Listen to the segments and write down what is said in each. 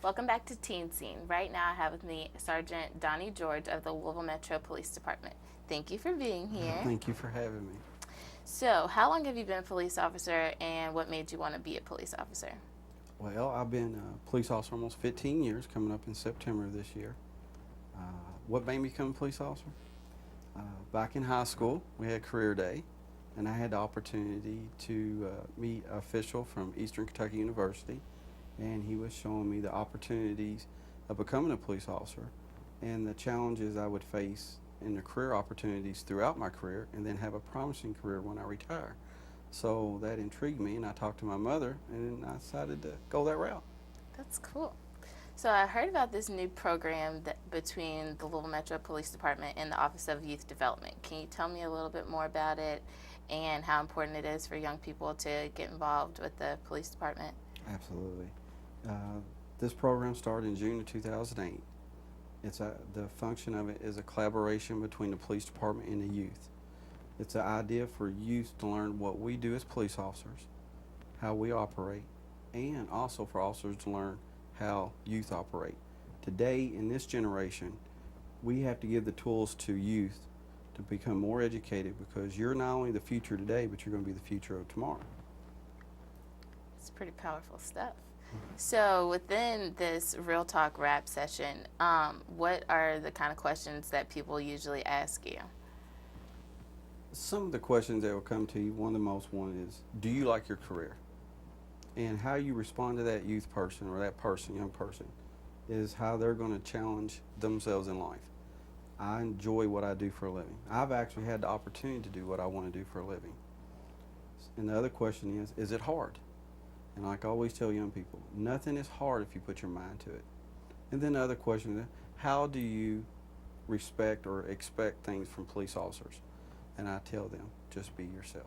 Welcome back to Teen Scene. Right now I have with me Sergeant Donnie George of the Louisville Metro Police Department. Thank you for being here. Thank you for having me. So, how long have you been a police officer and what made you want to be a police officer? Well, I've been a police officer almost 15 years, coming up in September of this year. What made me become a police officer? Back in high school, we had career day, and I had the opportunity to meet an official from Eastern Kentucky University, and he was showing me the opportunities of becoming a police officer and the challenges I would face in the career opportunities throughout my career, and then have a promising career when I retire. So that intrigued me, and I talked to my mother, and I decided to go that route. That's cool. So, I heard about this new program between the Louisville Metro Police Department and the Office of Youth Development. Can you tell me a little bit more about it and how important it is for young people to get involved with the police department? Absolutely. This program started in June of 2008. The function of it is a collaboration between the police department and the youth. It's an idea for youth to learn what we do as police officers, how we operate, and also for officers to learn how youth operate. Today, in this generation, we have to give the tools to youth to become more educated, because you're not only the future today, but you're going to be the future of tomorrow. It's pretty powerful stuff. So within this Real Talk rap session, what are the kind of questions that people usually ask you? Some of the questions that will come to you, one of the most one is, do you like your career? And how you respond to that youth person or that person, young person, is how they're going to challenge themselves in life. I enjoy what I do for a living. I've actually had the opportunity to do what I want to do for a living. And the other question is it hard? And like I always tell young people, nothing is hard if you put your mind to it. And then the other question is, how do you respect or expect things from police officers? And I tell them, just be yourself.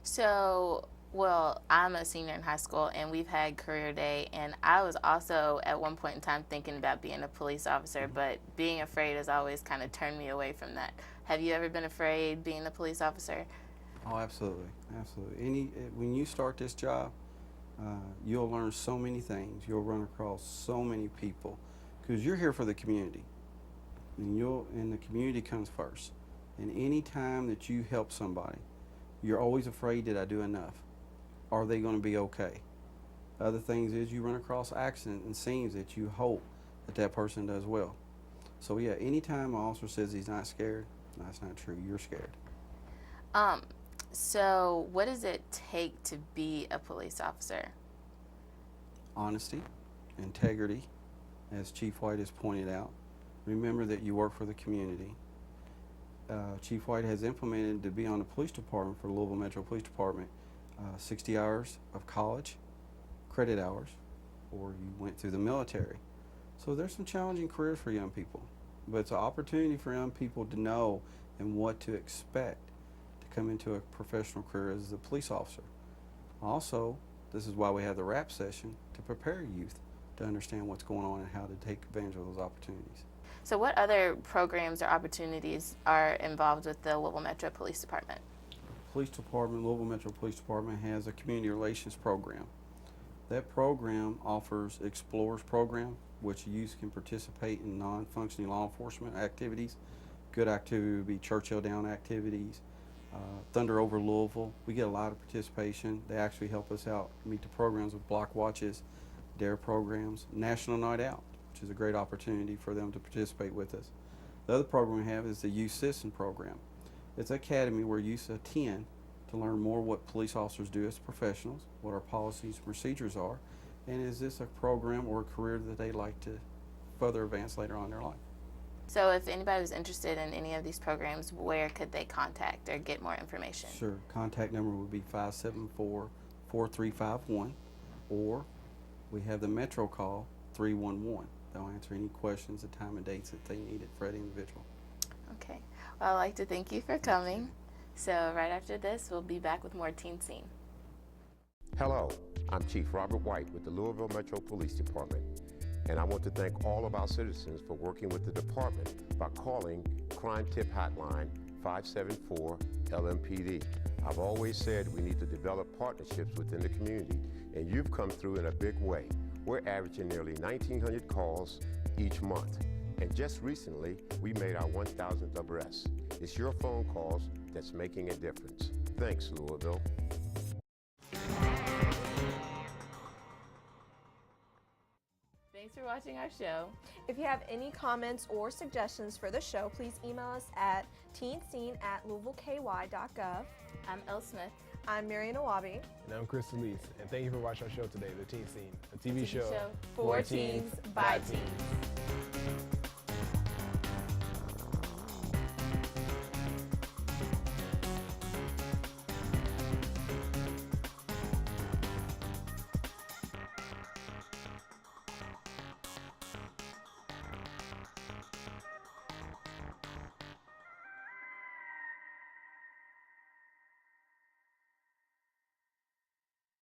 So, well, I'm a senior in high school and we've had career day, and I was also at one point in time thinking about being a police officer, but being afraid has always kind of turned me away from that. Have you ever been afraid being a police officer? Oh, absolutely, absolutely. When you start this job, you'll learn so many things. You'll run across so many people, because you're here for the community, and the community comes first. And any time that you help somebody, you're always afraid, did I do enough? Are they going to be okay? Other things is you run across accidents and scenes that you hope that person does well. So yeah, anytime an officer says he's not scared, that's not true. You're scared. So what does it take to be a police officer? Honesty, integrity, as Chief White has pointed out. Remember that you work for the community. Chief White has implemented to be on the police department for the Louisville Metro Police Department 60 hours of college, credit hours, or you went through the military. So there's some challenging careers for young people, but it's an opportunity for young people to know and what to expect to come into a professional career as a police officer. Also, this is why we have the rap session, to prepare youth to understand what's going on and how to take advantage of those opportunities. So what other programs or opportunities are involved with the Louisville Metro Police Department? Louisville Metro Police Department has a community relations program. That program offers Explorers program, which youth can participate in non-functioning law enforcement activities. Good activity would be Churchill Down activities, Thunder over Louisville. We get a lot of participation. They actually help us out meet the programs with block watches, DARE programs, National Night Out, which is a great opportunity for them to participate with us. The other program we have is the Youth Citizen program. It's an academy where youth attend to learn more what police officers do as professionals, what our policies and procedures are, and is this a program or a career that they'd like to further advance later on in their life. So if anybody was interested in any of these programs, where could they contact or get more information? Sure. Contact number would be 574-4351, or we have the Metro call 311. They'll answer any questions, the time and dates that they need it for that individual. Okay. Well, I'd like to thank you for coming. So right after this, we'll be back with more Teen Scene. Hello, I'm Chief Robert White with the Louisville Metro Police Department, and I want to thank all of our citizens for working with the department by calling Crime Tip Hotline 574-LMPD. I've always said we need to develop partnerships within the community, and you've come through in a big way. We're averaging nearly 1,900 calls each month. And just recently, we made our 1,000th arrest. It's your phone calls that's making a difference. Thanks, Louisville. Thanks for watching our show. If you have any comments or suggestions for the show, please email us at teenscene@louisvilleky.gov. I'm Elle Smith. I'm Marion Awabi. And I'm Chris Elise, and thank you for watching our show today, The Teen Scene, a TV show for teens by teens.